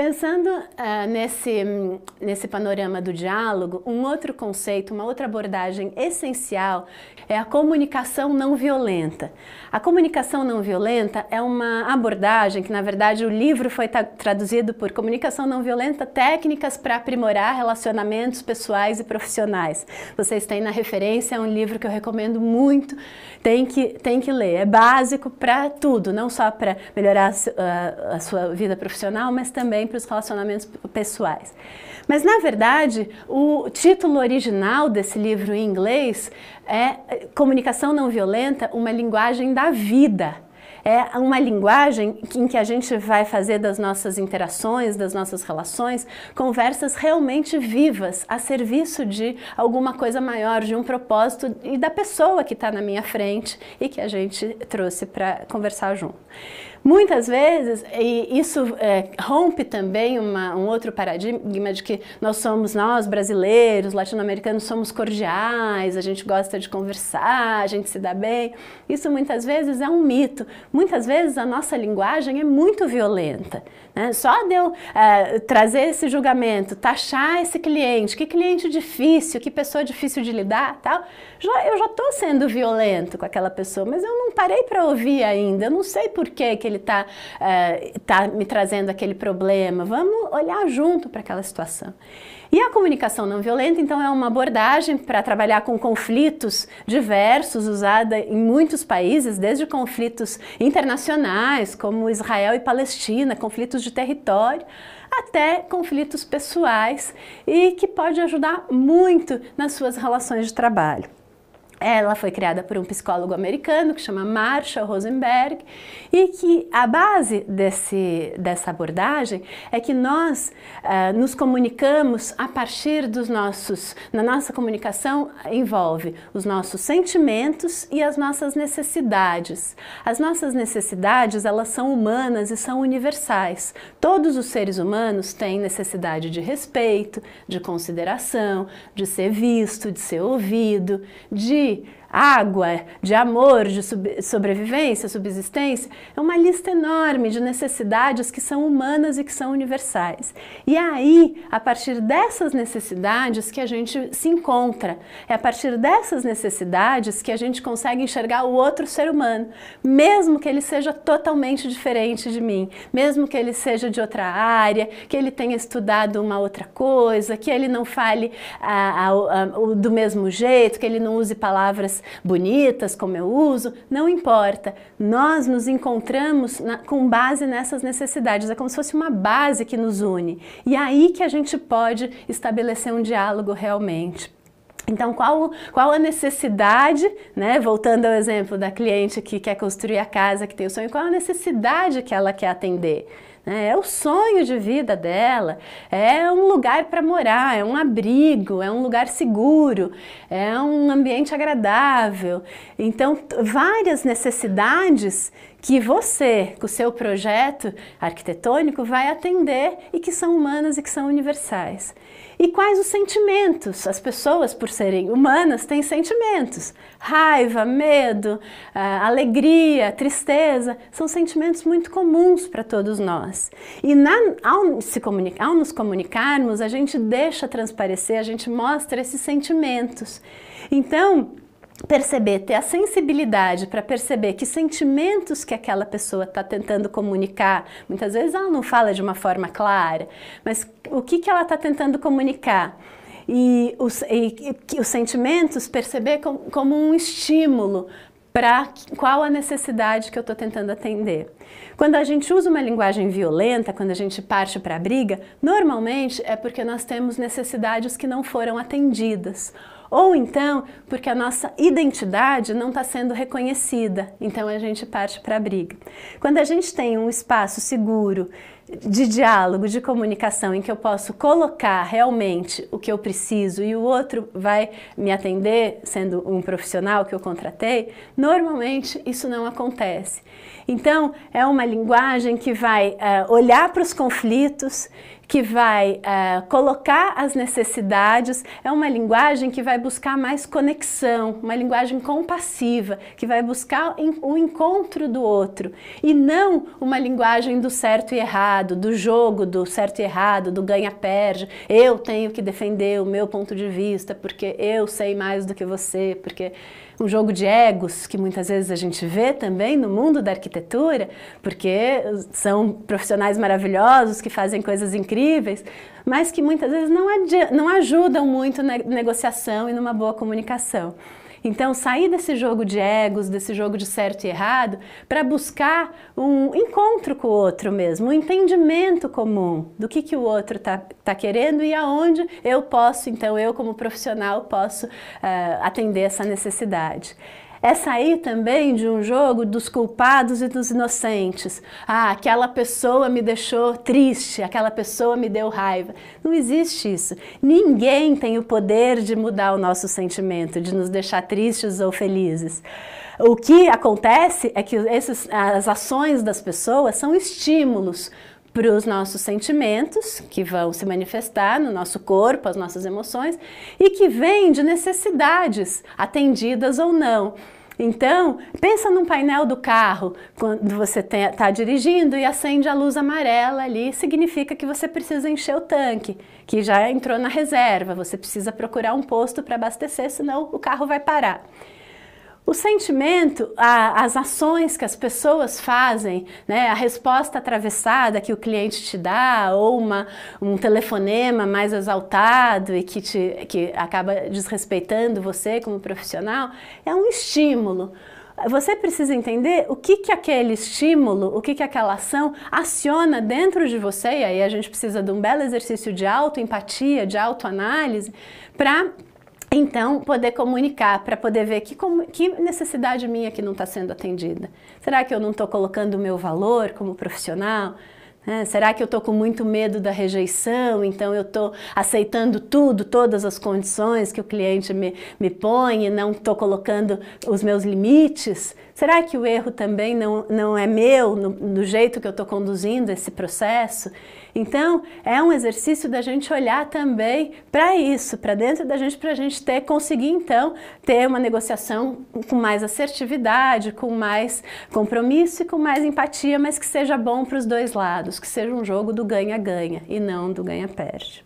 Pensando nesse panorama do diálogo, um outro conceito, uma outra abordagem essencial é a comunicação não violenta. A comunicação não violenta é uma abordagem que, na verdade, o livro foi traduzido por Comunicação Não Violenta, Técnicas para Aprimorar Relacionamentos Pessoais e Profissionais. Vocês têm na referência, é um livro que eu recomendo muito, tem que ler. É básico para tudo, não só para melhorar a sua vida profissional, mas também para os relacionamentos pessoais. Mas, na verdade, o título original desse livro em inglês é Comunicação Não Violenta, uma linguagem da vida. É uma linguagem em que a gente vai fazer das nossas interações, das nossas relações, conversas realmente vivas, a serviço de alguma coisa maior, de um propósito e da pessoa que está na minha frente e que a gente trouxe para conversar junto. Muitas vezes, e isso rompe também um outro paradigma de que nós brasileiros, latino-americanos, somos cordiais, a gente gosta de conversar, a gente se dá bem. Isso muitas vezes é um mito. Muitas vezes a nossa linguagem é muito violenta, né? Só de eu trazer esse julgamento, taxar esse cliente, que cliente difícil, que pessoa difícil de lidar, tal, eu já estou sendo violento com aquela pessoa, mas eu não parei para ouvir ainda, eu não sei por que ele está me trazendo aquele problema. Vamos olhar junto para aquela situação. E a comunicação não violenta, então, é uma abordagem para trabalhar com conflitos diversos, usada em muitos países, desde conflitos internacionais, como Israel e Palestina, conflitos de território, até conflitos pessoais, e que pode ajudar muito nas suas relações de trabalho. Ela foi criada por um psicólogo americano que chama Marshall Rosenberg, e que a base dessa abordagem é que nós nos comunicamos a partir na nossa comunicação envolve os nossos sentimentos e as nossas necessidades. As nossas necessidades, elas são humanas e são universais. Todos os seres humanos têm necessidade de respeito, de consideração, de ser visto, de ser ouvido, de água, de amor, de sobrevivência, subsistência. É uma lista enorme de necessidades que são humanas e que são universais. E é aí, a partir dessas necessidades que a gente se encontra. É a partir dessas necessidades que a gente consegue enxergar o outro ser humano, mesmo que ele seja totalmente diferente de mim, mesmo que ele seja de outra área, que ele tenha estudado uma outra coisa, que ele não fale do mesmo jeito, que ele não use palavras bonitas como eu uso, não importa. Nós nos encontramos com base nessas necessidades, é como se fosse uma base que nos une. E é aí que a gente pode estabelecer um diálogo realmente. Então, qual a necessidade, né? Voltando ao exemplo da cliente que quer construir a casa, que tem o sonho, qual a necessidade que ela quer atender? É o sonho de vida dela, é um lugar para morar, é um abrigo, é um lugar seguro, é um ambiente agradável. Então, várias necessidades que você, com o seu projeto arquitetônico, vai atender e que são humanas e que são universais. E quais os sentimentos? As pessoas, por serem humanas, têm sentimentos. Raiva, medo, alegria, tristeza, são sentimentos muito comuns para todos nós. E ao nos comunicarmos, a gente deixa transparecer, a gente mostra esses sentimentos. Então, ter a sensibilidade para perceber que sentimentos que aquela pessoa está tentando comunicar, muitas vezes ela não fala de uma forma clara, mas o que ela está tentando comunicar? E os sentimentos perceber como um estímulo para qual a necessidade que eu estou tentando atender. Quando a gente usa uma linguagem violenta, quando a gente parte para a briga, normalmente é porque nós temos necessidades que não foram atendidas. Ou então, porque a nossa identidade não está sendo reconhecida, então a gente parte para a briga. Quando a gente tem um espaço seguro de diálogo, de comunicação, em que eu posso colocar realmente o que eu preciso e o outro vai me atender, sendo um profissional que eu contratei, normalmente isso não acontece. Então, é uma linguagem que vai olhar para os conflitos, que vai colocar as necessidades, é uma linguagem que vai buscar mais conexão, uma linguagem compassiva, que vai buscar o encontro do outro, e não uma linguagem do certo e errado, errado, do jogo, do certo e errado, do ganha-perde. Eu tenho que defender o meu ponto de vista porque eu sei mais do que você, porque um jogo de egos que muitas vezes a gente vê também no mundo da arquitetura, porque são profissionais maravilhosos que fazem coisas incríveis, mas que muitas vezes não ajudam muito na negociação e numa boa comunicação. Então, sair desse jogo de egos, desse jogo de certo e errado, para buscar um encontro com o outro mesmo, um entendimento comum do que o outro tá querendo e aonde eu posso, então, eu como profissional, posso atender essa necessidade. É sair também de um jogo dos culpados e dos inocentes. Ah, aquela pessoa me deixou triste, aquela pessoa me deu raiva. Não existe isso. Ninguém tem o poder de mudar o nosso sentimento, de nos deixar tristes ou felizes. O que acontece é que as ações das pessoas são estímulos para os nossos sentimentos, que vão se manifestar no nosso corpo, as nossas emoções, e que vêm de necessidades, atendidas ou não. Então, pensa num painel do carro, quando você está dirigindo e acende a luz amarela ali, significa que você precisa encher o tanque, que já entrou na reserva, você precisa procurar um posto para abastecer, senão o carro vai parar. O sentimento, as ações que as pessoas fazem, né, a resposta atravessada que o cliente te dá, ou um telefonema mais exaltado e que acaba desrespeitando você como profissional, é um estímulo. Você precisa entender o que aquele estímulo, o que aquela ação aciona dentro de você, e aí a gente precisa de um belo exercício de autoempatia, de autoanálise, para então poder comunicar, para poder ver que necessidade minha que não está sendo atendida. Será que eu não estou colocando o meu valor como profissional? Será que eu estou com muito medo da rejeição, então eu estou aceitando tudo, todas as condições que o cliente me põe e não estou colocando os meus limites? Será que o erro também não é meu, do jeito que eu estou conduzindo esse processo? Então, é um exercício da gente olhar também para isso, para dentro da gente, para a gente conseguir então ter uma negociação com mais assertividade, com mais compromisso e com mais empatia, mas que seja bom para os dois lados, que seja um jogo do ganha-ganha e não do ganha-perde.